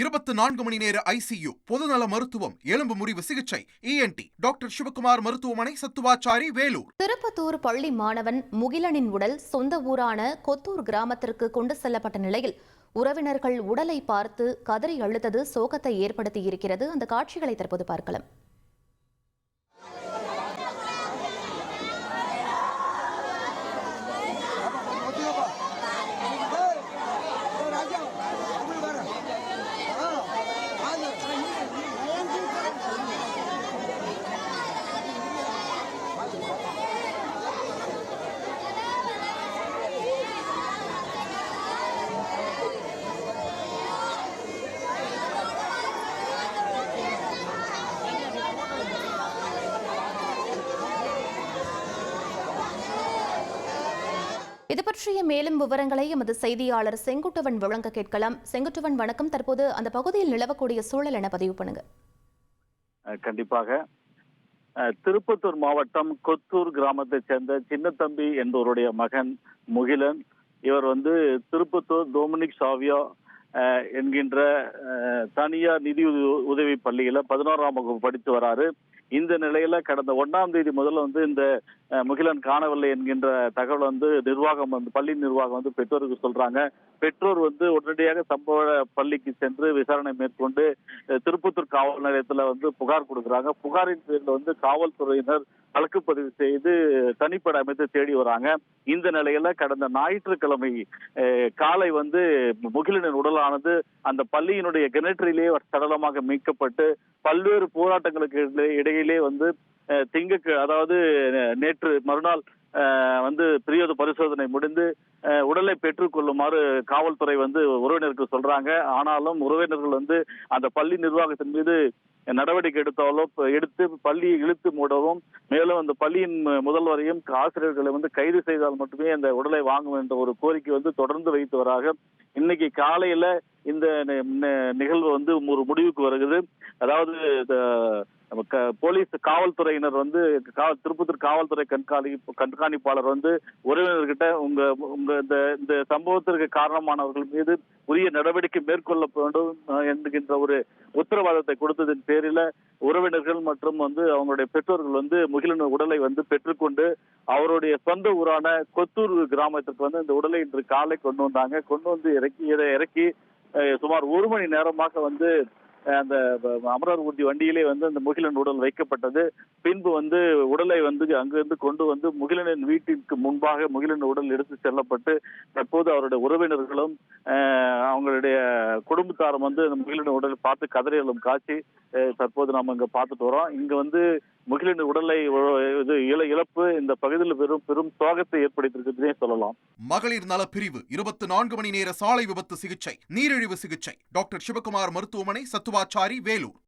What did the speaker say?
24 மணி நேர ஐசியு, பொதுநல மருத்துவம், எலும்பு முறிவு சிகிச்சை, ENT டாக்டர் சிவகுமார் மருத்துவமனை, சத்துவாச்சாரி, வேலூர். திருப்பத்தூர் பள்ளி மாணவன் முகிலனின் உடல் சொந்த ஊரான கொத்தூர் கிராமத்திற்கு கொண்டு செல்லப்பட்ட நிலையில் உறவினர்கள் உடலை பார்த்து கதறி அழுத்தது சோகத்தை ஏற்படுத்தியிருக்கிறது. அந்த காட்சிகளை தற்போது பார்க்கலாம். இது பற்றிய மேலும் விவரங்களை எமது செய்தியாளர் செங்குட்டுவன் வழங்க கேட்கலாம். செங்குட்டுவன், வணக்கம். தற்போது அந்த பகுதியில் நிலவக்கூடிய சூழல் என பதிவு பண்ணுங்க. கண்டிப்பாக. திருப்பத்தூர் மாவட்டம் கொத்தூர் கிராமத்தைச் சேர்ந்த சின்னத்தம்பி என்பவருடைய மகன் முகிலன். இவர் திருப்பத்தூர் டொமினிக் சாவியா என்கின்ற தனியார் நிதி உதவி பள்ளியில 11ஆம் வகுப்பு படித்து வராரு. இந்த நிலையில கடந்த 1ஆம் தேதி முதல்ல இந்த முகிலன் காணவில்லை என்கின்ற தகவல் நிர்வாகம் பள்ளி நிர்வாகம் பெற்றோருக்கு சொல்றாங்க. பெற்றோர் உடனடியாக சம்பவ பள்ளிக்கு சென்று விசாரணை மேற்கொண்டு திருப்பத்தூர் காவல் நிலையத்துல புகார் கொடுக்குறாங்க. புகாரின் பேரில் காவல்துறையினர் வழக்கு பதிவு செய்து தனிப்படை அமைத்து தேடி வராங்க. இந்த நிலையில கடந்த ஞாயிற்றுக்கிழமை காலை முகிலனின் உடலானது அந்த பள்ளியினுடைய கிணற்றிலேயே சடலமாக மீட்கப்பட்டு பல்வேறு போராட்டங்களுக்கு இடையிலே அதாவது நேற்று மறுநாள் பிரேத பரிசோதனை முடிந்து உடலை பெற்றுக் கொள்ளுமாறு காவல்துறை உறவினருக்கு சொல்றாங்க. ஆனாலும் உறவினர்கள் அந்த பள்ளி நிர்வாகத்தின் மீது நடவடிக்கை எடுத்து பள்ளியை இழுத்து மூடவும், மேலும் அந்த பள்ளியின் முதல்வரையும் ஆசிரியர்களை கைது செய்தால் மட்டுமே அந்த உடலை வாங்கும் என்ற ஒரு கோரிக்கை தொடர்ந்து வைத்து வராங்க. இன்னைக்கு காலையில இந்த நிகழ்வு ஒரு முடிவுக்கு வருகிறது. அதாவது போலீஸ் காவல்துறையினர் திருப்பத்தூர் காவல்துறை கண்காணிப்பாளர் உறவினர்கிட்ட உங்க இந்த சம்பவத்திற்கு காரணமானவர்கள் மீது உரிய நடவடிக்கை மேற்கொள்ள வேண்டும் என்கின்ற ஒரு உத்தரவாதத்தை கொடுத்ததின் பேரில உறவினர்கள் மற்றும் அவங்களுடைய பெற்றோர்கள் முகிலன் உடலை பெற்றுக்கொண்டு அவருடைய சொந்த ஊரான கொத்தூர் கிராமத்திற்கு இந்த உடலை இன்று காலை கொண்டு வந்தாங்க. கொண்டு இறக்கி சுமார் 1 மணி நேரமாக அந்த அமரர் ஊர்தி வண்டியிலே அந்த முகிலன் உடல் வைக்கப்பட்டது. பின்பு உடலை அங்கிருந்து கொண்டு முகிலனின் வீட்டிற்கு முன்பாக முகிலன் உடல் எடுத்து செல்லப்பட்டு தற்போது அவருடைய உறவினர்களும் அவங்களுடைய குடும்பத்தாரும் முகிலன் உடலை பார்த்து கதறியலும் காட்சி தற்போது நாம இங்க பார்த்துட்டு வரோம். இங்க முகிலன் உடலை இழப்பு இந்த பகுதியில் பெரும் சோகத்தை ஏற்படுத்தியிருக்கிறதே சொல்லலாம். மகளிர் நல பிரிவு 24 மணி நேர சாலை விபத்து சிகிச்சை, நீரிழிவு சிகிச்சை, டாக்டர் சிவகுமார் மருத்துவமனை, சத்துவாச்சாரி, வேலூர்.